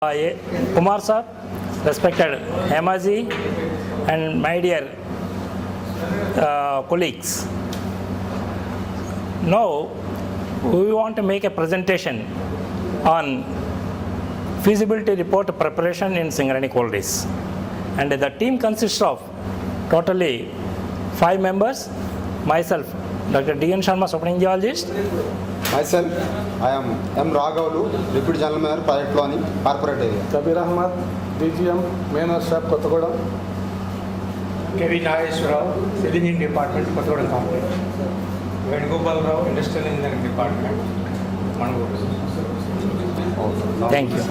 Kumar sir, respected Hemaji, and my dear colleagues. Now, we want to make a presentation on feasibility report preparation in Singareni Collieries. And the team consists of totally 5 members. Myself, Dr. D.N. Sharma, Superintendent Geologist. Myself, I am M. Raghavulu, Deputy General Manager, Project Planning, Corporate Area. Kabir Ahmad, DGM, Main Staff, Kottagudem. K.V. Nageswarrao, Civil Engineering Department, Kottagudem Company. Venugopal Rao, Industrial Engineering Department, Mangalore. Thank you.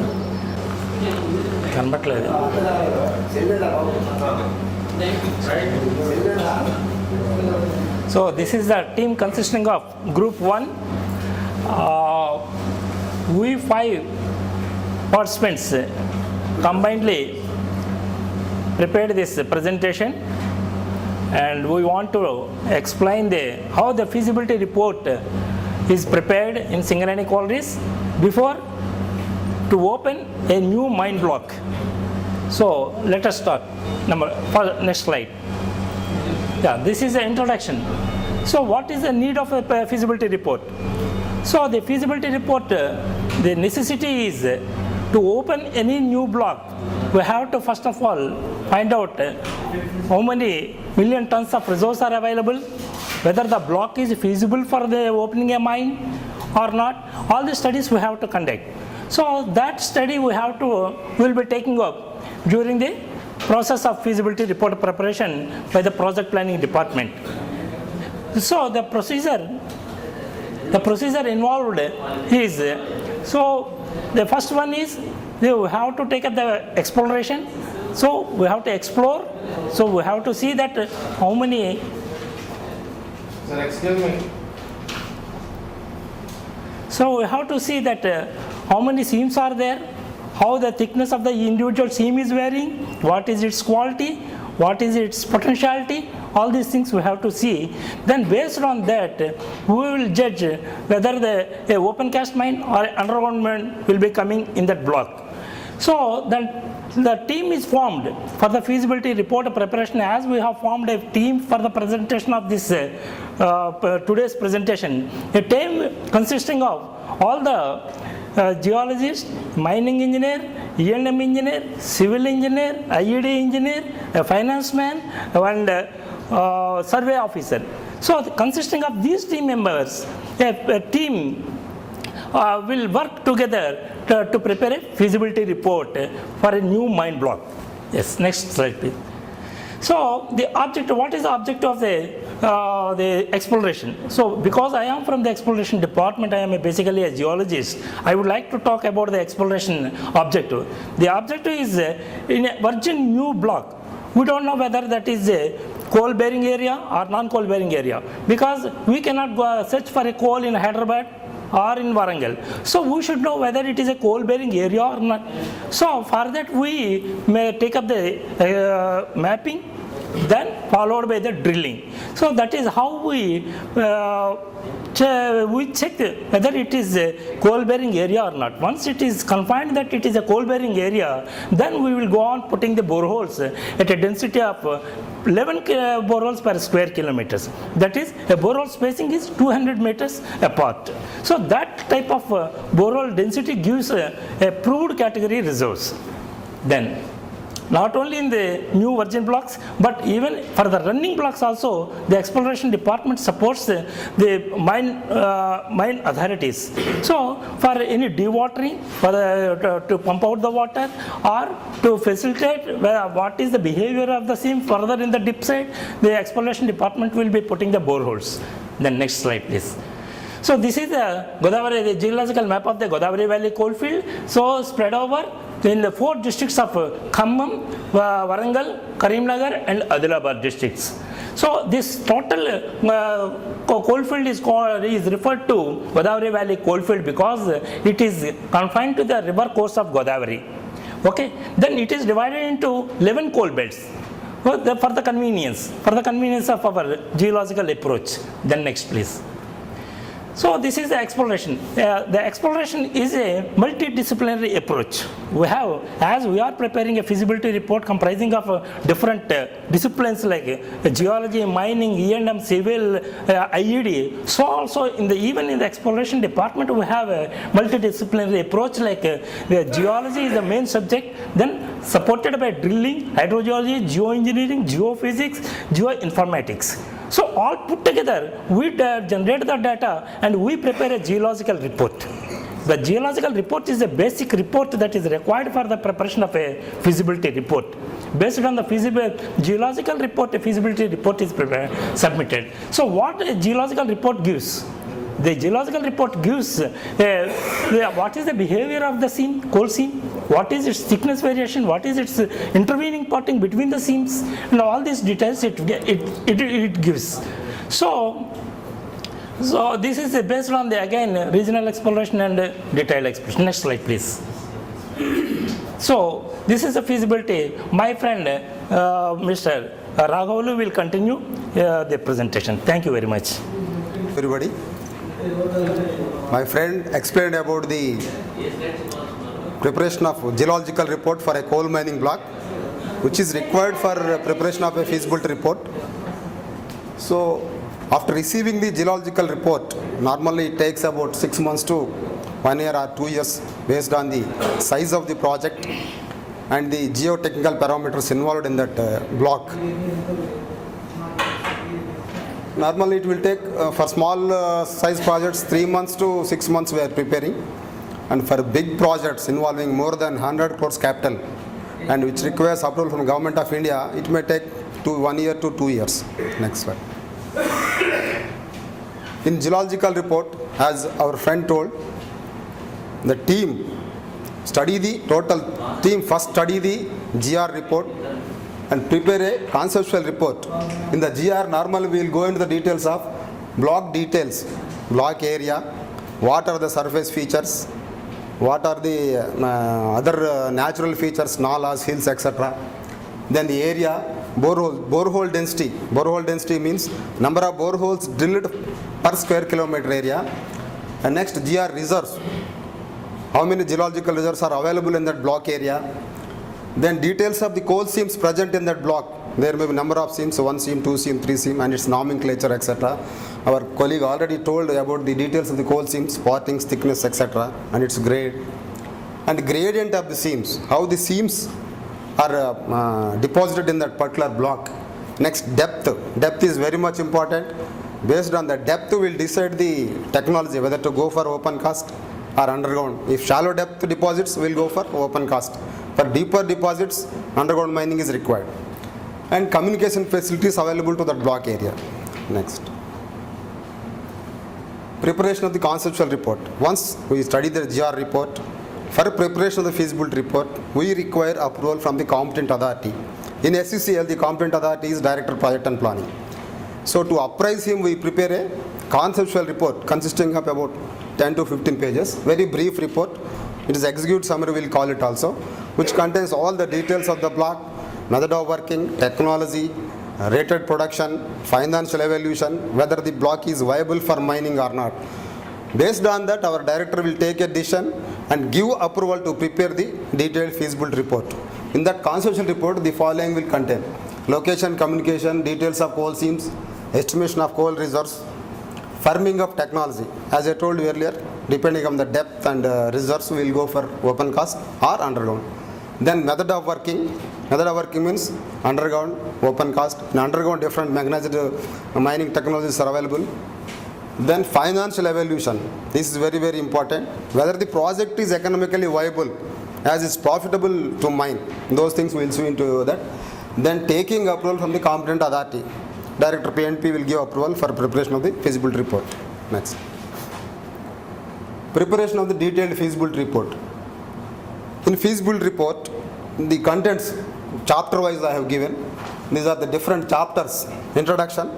కనబట్లేదు. So this is the team consisting of Group 1. We 5 participants combinedly prepared this presentation, and we want to explain how the feasibility report is prepared in Singareni Collieries before to open a new mine block. So let us start. Next slide. Yeah, this is the introduction. So what is the need of a feasibility report? So the feasibility report, the necessity is to open any new block. We have to first of all find out how many million tons of resource are available, whether the block is feasible for the opening a mine or not. All the studies we have to conduct. So that study will be taking up during the process of feasibility report preparation by the project planning department. So the procedure involved is, so the first one is you have to take up the exploration. So we have to explore. So we have to see that how many. Sir, excuse me. So we have to see that how many seams are there, how the thickness of the individual seam is varying, what is its quality, what is its potentiality. All these things we have to see. Then based on that, we will judge whether a open cast mine or underground mine will be coming in that block. So then the team is formed for the feasibility report preparation, as we have formed a team for the presentation of this today's presentation. A team consisting of all the geologist, mining engineer, E&M engineer, civil engineer, IED engineer, a finance man, and survey officer. So consisting of these team members, a team will work together to prepare a feasibility report for a new mine block. Yes, next slide please. So the object, what is the object of the exploration? So because I am from the exploration department, I am basically a geologist, I would like to talk about the exploration objective. The objective is in a virgin new block. We don't know whether that is a coal bearing area or non-coal bearing area, because we cannot go search for a coal in Hyderabad or in Warangal. So we should know whether it is a coal bearing area or not. So for that we may take up the mapping, then followed by the drilling. So that is how we check whether it is a coal bearing area or not. Once it is confined that it is a coal bearing area, then we will go on putting the boreholes at a density of 11 boreholes per square kilometers. That is, a borehole spacing is 200 meters apart. So that type of borehole density gives a proved category resource. Then not only in the new virgin blocks, but even for the running blocks also, the exploration department supports the mine authorities. So for any dewatering, to pump out the water, or to facilitate what is the behavior of the seam further in the dip side, the exploration department will be putting the boreholes. Then next slide please. So this is the Godavari, the geological map of the Godavari Valley coalfield. So spread over in the 4 districts of Khammam, Warangal, Karimnagar and Adilabad districts. So this total coalfield is referred to Godavari Valley coalfield because it is confined to the river course of Godavari. Okay, then it is divided into 11 coal belts for the convenience of our geological approach. Then next please. So this is the exploration. The exploration is a multidisciplinary approach. We have, as we are preparing a feasibility report comprising of different disciplines like geology, mining, E&M, civil, IED. So also even in the exploration department, we have a multidisciplinary approach like the geology is the main subject, then supported by drilling, hydrogeology, geoengineering, geophysics, geoinformatics. So all put together, we generate the data and we prepare a geological report. The geological report is a basic report that is required for the preparation of a feasibility report. Based on the geological report, a feasibility report is submitted. So what a geological report gives? The geological report gives what is the behavior of the seam, coal seam, what is its thickness variation, what is its intervening parting between the seams, and all these details it gives. So this is based on the again regional exploration and detailed exploration. Next slide, please. So this is a feasibility. My friend Mr. Raghavulu will continue the presentation. Thank you very much. Everybody. My friend explained about the preparation of geological report for a coal mining block, which is required for preparation of a feasibility report. So after receiving the geological report, normally it takes about 6 months to 1 year or 2 years based on the size of the project and the geotechnical parameters involved in that block. Normally it will take for small size projects 3 months to 6 months we are preparing, and for big projects involving more than 100 crores capital and which requires approval from Government of India, it may take 1 year to 2 years. Next slide. In geological report, as our friend told, the team first study the GR report and prepare a conceptual report. In the GR, normally we will go into the details of block details, block area, what are the surface features, what are the other natural features, nalas, hills, etc. Then the area, borehole density. Borehole density means number of boreholes drilled per square kilometer area. And next, GR reserves. How many geological reserves are available in that block area? Then details of the coal seams present in that block. There may be number of seams, 1 seam, 2 seam, 3 seam, and its nomenclature, etc. Our colleague already told about the details of the coal seams, partings, thickness, etc. and its grade. And gradient of the seams, how the seams are deposited in that particular block. Next, depth. Depth is very much important. Based on the depth, we will decide the technology, whether to go for open cast or underground. If shallow depth deposits, we will go for open cast. For deeper deposits, underground mining is required. And communication facilities available to that block area. Next. Preparation of the conceptual report. Once we study the GR report, for preparation of the feasibility report, we require approval from the competent authority. In SCCL, the competent authority is Director Project and Planning. So to apprise him, we prepare a conceptual report consisting of about 10 to 15 pages, very brief report. It is execute summary, we will call it also, which contains all the details of the block, method of working, technology, rated production, financial evaluation, whether the block is viable for mining or not. Based on that, our director will take a decision and give approval to prepare the detailed feasibility report. In that conceptual report, the following will contain: location, communication, details of coal seams, estimation of coal reserves, firming of technology. As I told you earlier, depending on the depth and reserves, we will go for open cast or underground. Then method of working. Method of working means underground, open cast. In underground, different mechanized mining technologies are available. Then financial evaluation. This is very, very important. Whether the project is economically viable, as it's profitable to mine. Those things we will see into that. Then taking approval from the competent authority. Director PNP will give approval for preparation of the feasibility report. Next. Preparation of the detailed feasibility report. In feasibility report, the contents chapter wise I have given. These are the different chapters. Introduction.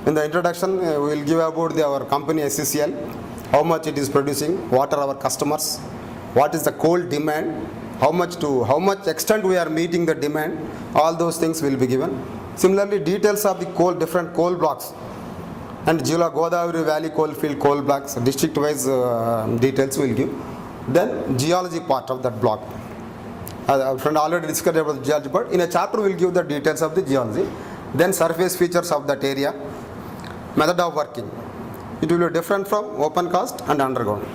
In the introduction, we will give about our company SCCL, how much it is producing, what are our customers, what is the coal demand, how much extent we are meeting the demand. All those things will be given. Similarly, details of the different coal blocks, and Godavari Valley coalfield coal blocks, district-wise details will give. Then geology part of that block. Our friend already discussed about the geology part. In a chapter, we will give the details of the geology. Then surface features of that area, method of working. It will be different from open cast and underground.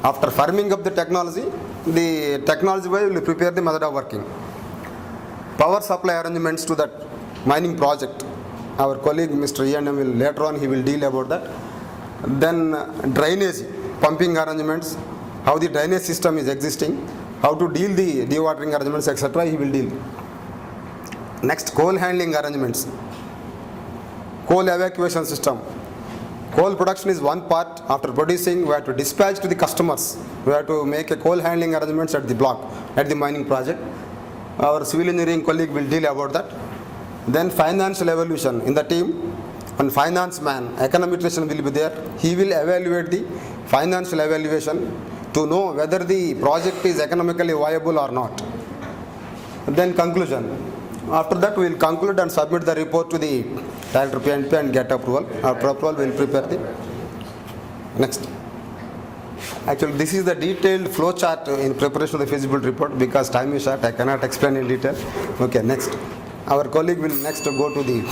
After firming up the technology wise will prepare the method of working. Power supply arrangements to that mining project. Our colleague Mr. E&M will later on he will deal about that. Then drainage, pumping arrangements, how the drainage system is existing, how to deal the dewatering arrangements, etc. he will deal. Next, coal handling arrangements, coal evacuation system. Coal production is one part. After producing, we have to dispatch to the customers. We have to make a coal handling arrangements at the block, at the mining project. Our civil engineering colleague will deal about that. Then financial evaluation in the team. One finance man, econometrician will be there. He will evaluate the financial evaluation to know whether the project is economically viable or not. Then conclusion. After that, we will conclude and submit the report to the Director PNP and get approval. After approval, we will prepare the next. Actually, this is the detailed flow chart in preparation of the feasibility report. Because time is short, I cannot explain in detail. Okay, next. Our colleague will next go to the.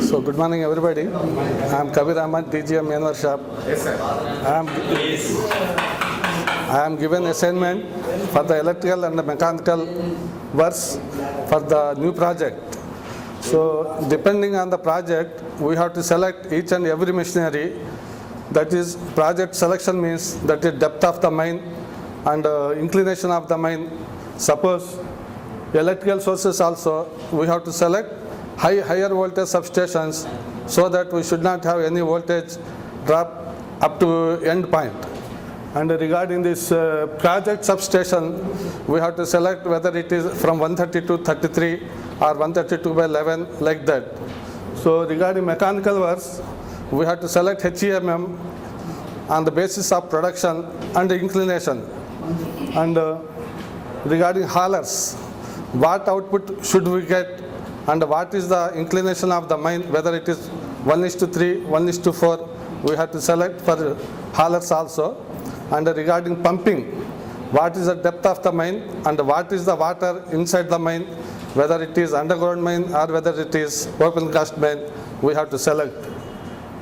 So good morning everybody. I am Kabir Ahmad, DGM main workshop. Yes, sir. I am given assignment for the electrical and the mechanical works for the new project. So depending on the project, we have to select each and every machinery. That is, project selection means that is depth of the mine and inclination of the mine. Suppose electrical sources also, we have to select higher voltage substations so that we should not have any voltage drop up to end point. And regarding this project substation, we have to select whether it is from 132 33 or 132 by 11, like that. So regarding mechanical works, we have to select HEMM on the basis of production and inclination. And regarding haulers, what output should we get and what is the inclination of the mine, whether it is 1:3, 1:4, we have to select for haulers also. And regarding pumping, what is the depth of the mine and what is the water inside the mine, whether it is underground mine or whether it is open cast mine, we have to select.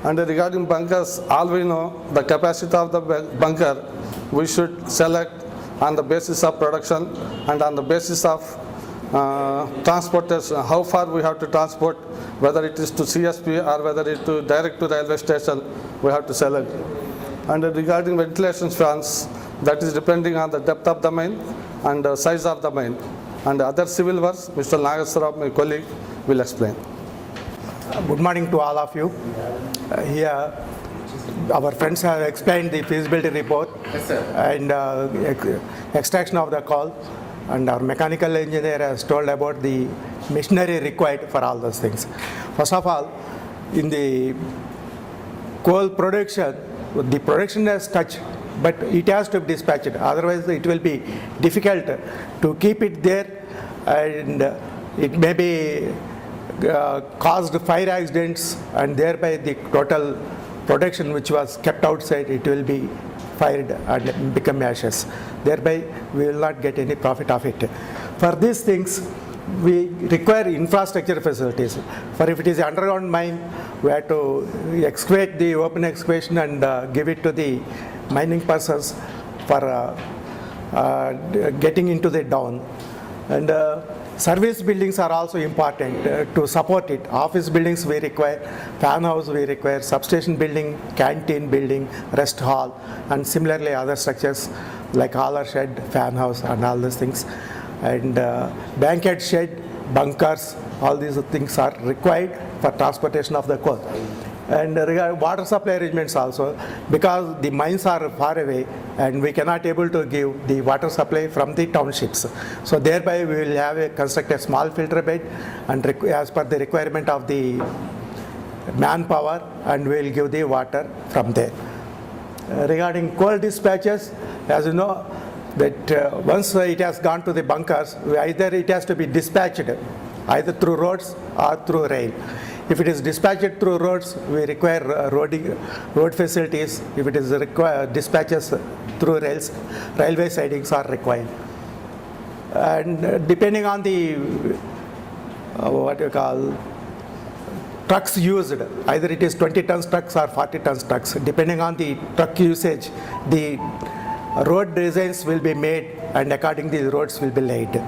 And regarding bunkers, all we know the capacity of the bunker, we should select on the basis of production and on the basis of transportation, how far we have to transport, whether it is to CSP or whether it is direct to railway station, we have to select. And regarding ventilation fans, that is depending on the depth of the mine and the size of the mine. And other civil works, Mr. Nagasarao, my colleague, will explain. Good morning to all of you. Here, our friends have explained the feasibility report and extraction of the coal, and our mechanical engineer has told about the machinery required for all those things. First of all, in the coal production, the production has touched, but it has to be dispatched. Otherwise, it will be difficult to keep it there, and it may be caused fire accidents, and thereby the total production which was kept outside, it will be fired and become ashes. Thereby, we will not get any profit of it. For these things, we require infrastructure facilities. For if it is underground mine, we have to excavate the open excavation and give it to the mining persons for getting into the down. And service buildings are also important to support it. Office buildings we require, fan house we require, substation building, canteen building, rest hall, and similarly other structures like hauler shed, fan house, and all these things. And banquet shed, bunkers, all these things are required for transportation of the coal. And regarding water supply arrangements also, because the mines are far away and we cannot able to give the water supply from the townships. So thereby we will have construct a small filter bed and as per the requirement of the manpower, and we will give the water from there. Regarding coal dispatches, as you know, that once it has gone to the bunkers, either it has to be dispatched either through roads or through rail. If it is dispatched through roads, we require road facilities. If it is dispatches through rails, railway sidings are required. And depending on the what you call trucks used, either it is 20 tons trucks or 40 tons trucks, depending on the truck usage, the road designs will be made and accordingly the roads will be laid.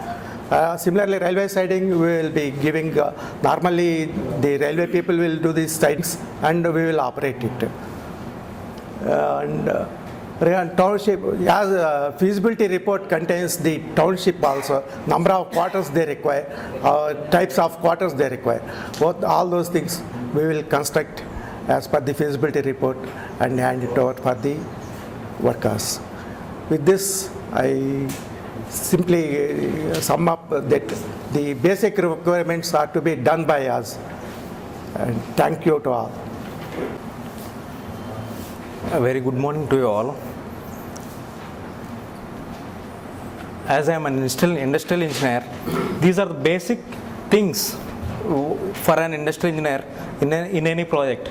Similarly, railway siding we will be giving, normally the railway people will do these sidings and we will operate it. And township, as feasibility report contains the township also, number of quarters they require, types of quarters they require. All those things we will construct as per the feasibility report and hand it over for the workers. With this, I simply sum up that the basic requirements are to be done by us. And thank you to all. A very good morning to you all. As I am an industrial engineer, these are the basic things for an industrial engineer in any project.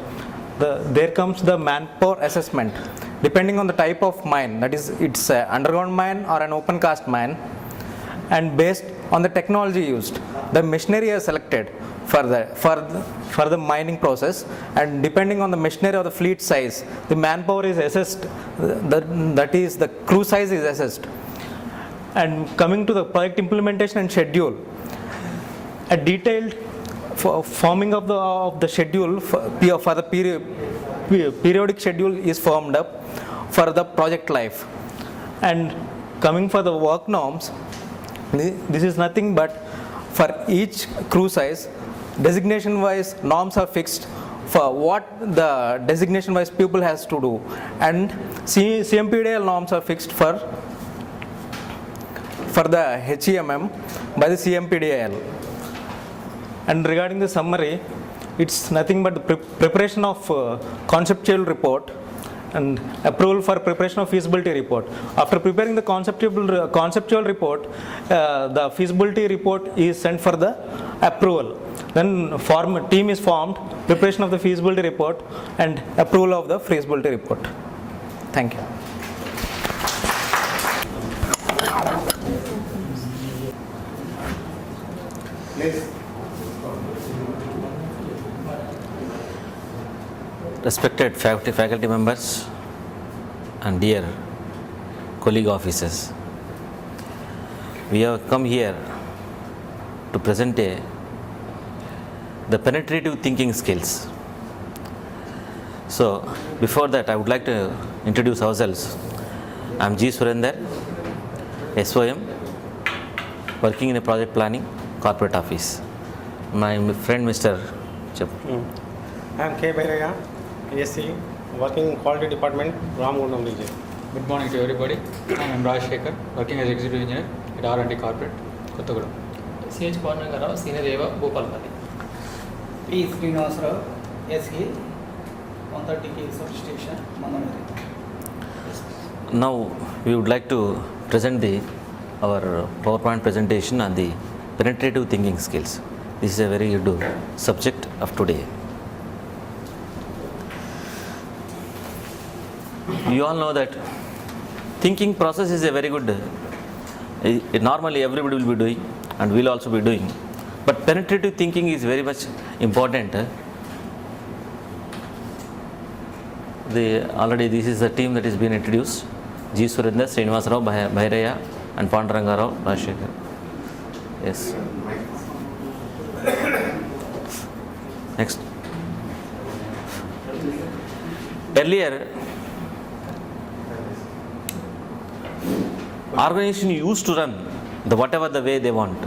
There comes the manpower assessment. Depending on the type of mine, that is, it's an underground mine or an open cast mine, and based on the technology used, the machinery is selected for the mining process, and depending on the machinery or the fleet size, the manpower is assessed, that is, the crew size is assessed. And coming to the project implementation and schedule, a detailed forming of the schedule for the periodic schedule is formed up for the project life. And coming for the work norms, this is nothing but for each crew size, designation wise norms are fixed for what the designation wise people has to do, and CMPDL norms are fixed for the HEMM by the CMPDL. And regarding the summary, it's nothing but the preparation of conceptual report and approval for preparation of feasibility report. After preparing the conceptual report, the feasibility report is sent for the approval. Then team is formed, preparation of the feasibility report and approval of the feasibility report. Thank you. Respected faculty members and dear colleague officers, we have come here to present the penetrative thinking skills. So before that, I would like to introduce ourselves. I am G. Surender, SOM, working in a project planning corporate office. My friend Mr. Chap. I am K. Bhairaya, ASC, working in quality department, Ramgundam region. Good morning to everybody. I am Rajshekar, working as executive engineer at R&D Corporate, Kottagudem. CH Kornagarao, Senior Deva, Bhopalpalli. P. Srinivasarao, SE, 130 kV substation, Mandamari. Now we would like to present our PowerPoint presentation on the penetrative thinking skills. This is a very good subject of today. You all know that thinking process is a very good, normally everybody will be doing and will also be doing, but penetrative thinking is very much important. Already this is the team that is being introduced: G. Surender, Srinivasarao, Bhairaya and Pandurangarao, Rajshekar. Yes. Next. Earlier, organization used to run whatever the way they want,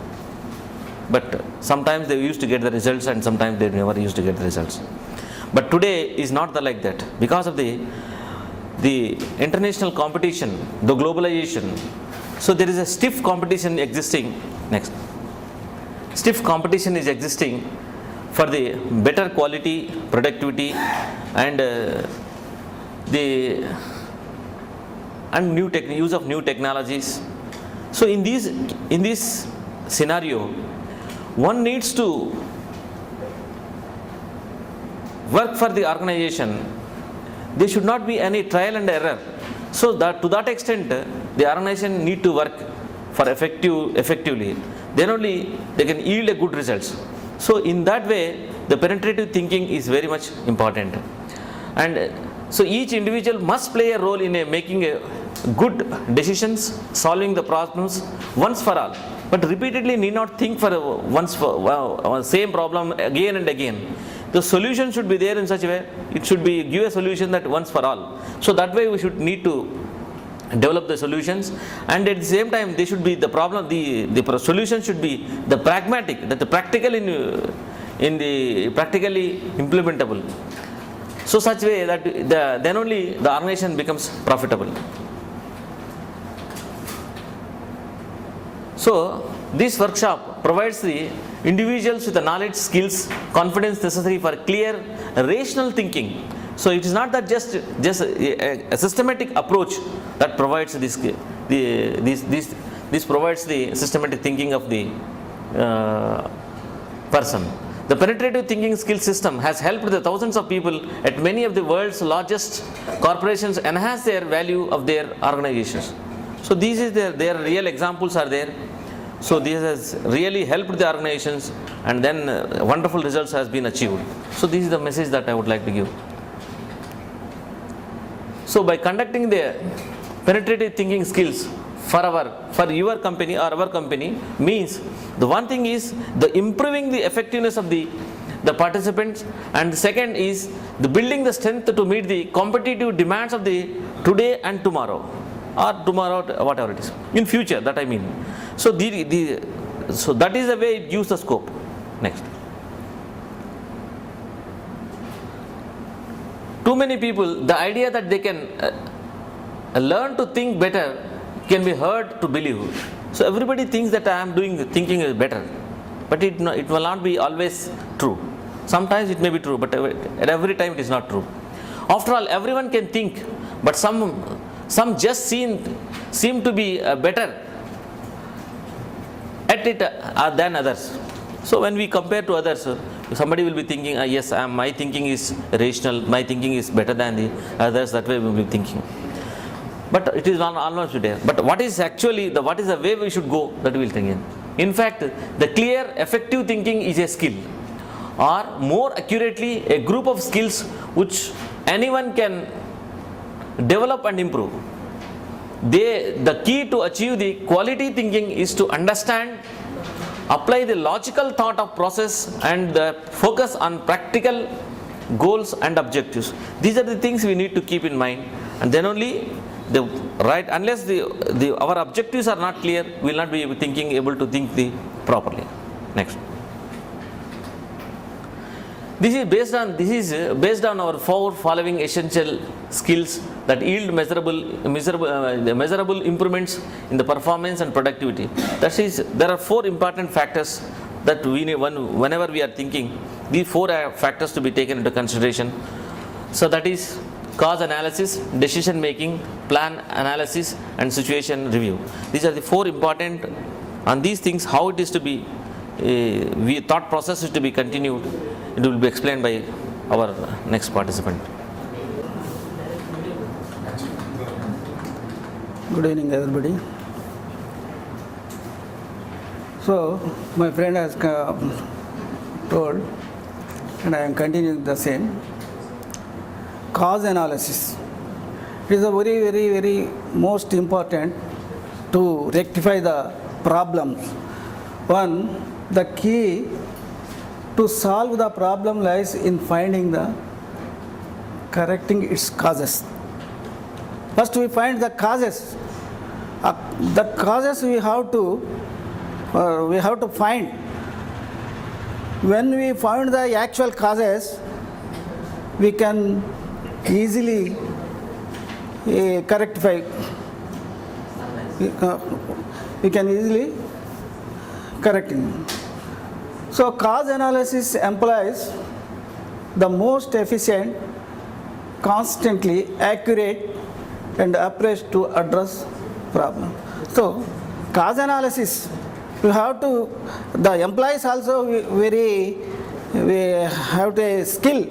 but sometimes they used to get the results and sometimes they never used to get the results. But today is not like that because of the international competition, the globalization. So there is a stiff competition existing. Next. Stiff competition is existing for the better quality, productivity and use of new technologies. So in this scenario, one needs to work for the organization. There should not be any trial and error. So that to that extent, the organization need to work for effectively. Then only they can yield a good results. So in that way, the penetrative thinking is very much important. And so each individual must play a role in making a good decisions, solving the problems once for all. But repeatedly need not think for same problem again and again. The solution should be there in such a way, it should be give a solution that once for all. So that way we should need to develop the solutions, and at the same time they should be the problem, the solution should be the pragmatic, that the practical in the practically implementable. So such way that then only the organization becomes profitable. So this workshop provides the individuals with the knowledge, skills, confidence necessary for clear, rational thinking. So it is not that just a systematic approach that provides this provides the systematic thinking of the person. The penetrative thinking skill system has helped the thousands of people at many of the world's largest corporations enhance their value of their organizations. So these is their real examples are there. So this has really helped the organizations, and then wonderful results has been achieved. So this is the message that I would like to give. So by conducting the penetrative thinking skills for your company or our company means the one thing is the improving the effectiveness of the participants, and the second is the building the strength to meet the competitive demands of the today and tomorrow, or tomorrow whatever it is in future, that I mean. So so that is the way it gives the scope. Next. Too many people, the idea that they can learn to think better can be heard to believe. So everybody thinks that I am thinking is better, but it will not be always true. Sometimes it may be true, but at every time it is not true. After all, everyone can think, but some just seem to be better at it than others. So when we compare to others, somebody will be thinking, yes, my thinking is rational, my thinking is better than the others, that way we will be thinking. But it is not almost there. But what is actually, what is the way we should go, that we will think in fact, the clear, effective thinking is a skill, or more accurately, a group of skills which anyone can develop and improve. The key to achieve the quality thinking is to understand, apply the logical thought of process, and focus on practical goals and objectives. These are the things we need to keep in mind, and then only unless our objectives are not clear, we will not be able to think properly. Next. This is based on our 4 following essential skills that yield measurable improvements in the performance and productivity. That is, there are 4 important factors that we need whenever we are thinking. These 4 factors to be taken into consideration. So that is cause analysis, decision making, plan analysis, and situation review. These are the 4 important, and these things, how it is to be, thought process is to be continued. It will be explained by our next participant. Good evening, everybody. So, my friend has told, and I am continuing the same. Cause analysis. It is a very, very, very most important to rectify the problems. One, the key to solve the problem lies in correcting its causes. First we find the causes. The causes we have to find. When we find the actual causes, we can easily rectify. We can easily correct it. So cause analysis employs the most efficient, constantly accurate, and approach to address problem. So cause analysis you have to, the employees also we have a skill,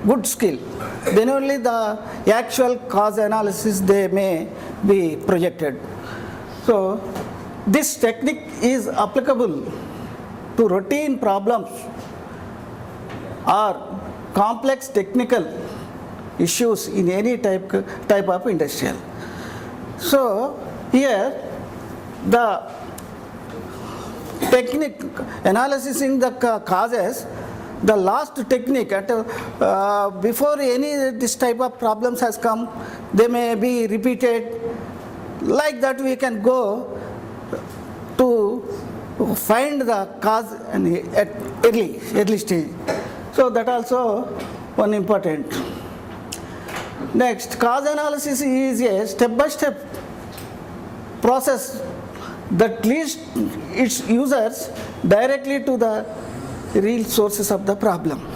good skill. Then only the actual cause analysis they may be projected. So this technique is applicable to routine problems or complex technical issues in any type of industrial. So here the technique analyzing the causes, the last technique before any this type of problems has come, they may be repeated. Like that we can go to find the cause at early stage. So that also one important. Next, cause analysis is a step-by-step process that leads its users directly to the real sources of the problem.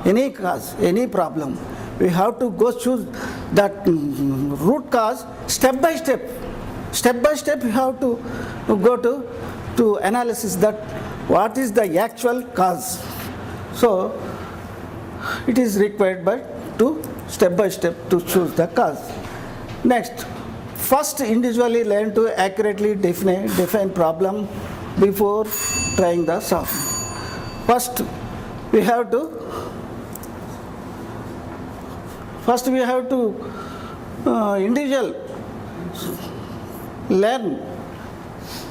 Any cause, any problem, we have to go through that root cause step by step. Step by step we have to go to analysis that what is the actual cause. So it is required to step by step to choose the cause. Next, first individually learn to accurately define problem before trying the solve. First we have to individual learn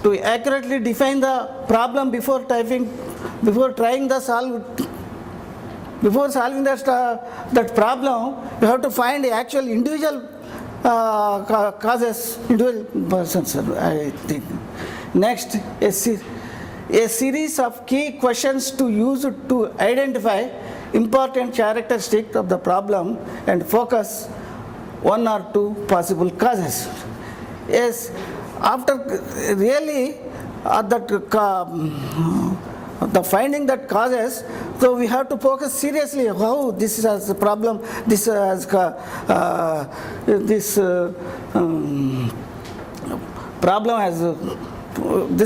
to accurately define the problem before trying the solve. Before solving that problem, you have to find the actual individual causes, individual persons, I think. Next, a series of key questions to use to identify important characteristics of the problem and focus one or two possible causes. Yes, after really the finding that causes, so we have to focus seriously how this is a problem, this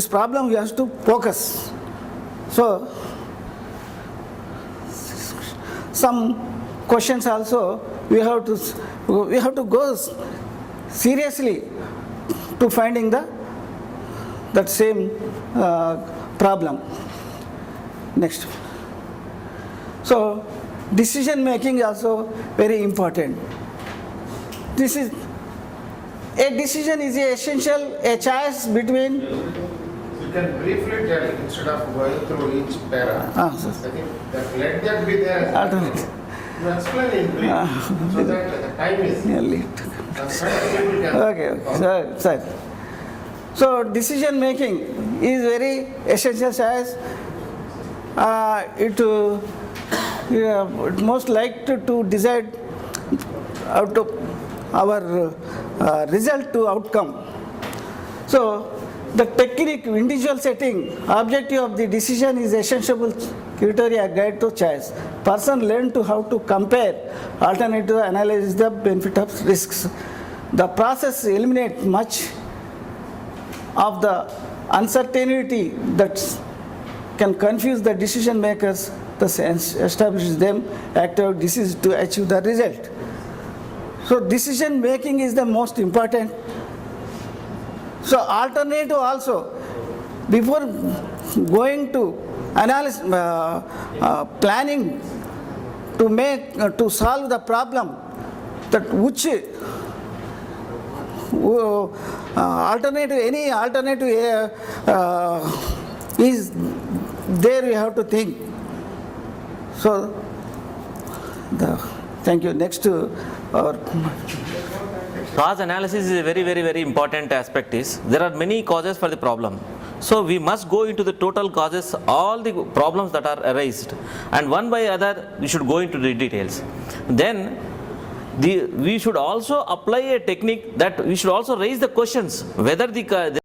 problem we have to focus. So some questions also we have to go seriously to finding that same problem. Next. So decision making is also very important. A decision is essential, a choice between. You can briefly tell instead of going through each para. I think that let that be there. Alternate. You explain in brief so that the time is. Okay, sir. So decision making is very essential choice. It most like to decide out of our result to outcome. So the technique, individual setting, objective of the decision is essential criteria guide to choice. Person learn to how to compare alternative, analyze the benefit of risks. The process eliminates much of the uncertainty that can confuse the decision makers, thus establishes them active decisions to achieve the result. So decision making is the most important. So alternative also, before going to analysis, planning to solve the problem, that which any alternative is there, we have to think. So thank you. Next our Cause analysis is a very important aspect. There are many causes for the problem. So we must go into the total causes, all the problems that are raised, and one by other we should go into the details. Then we should also apply a technique that we should also raise the questions whether the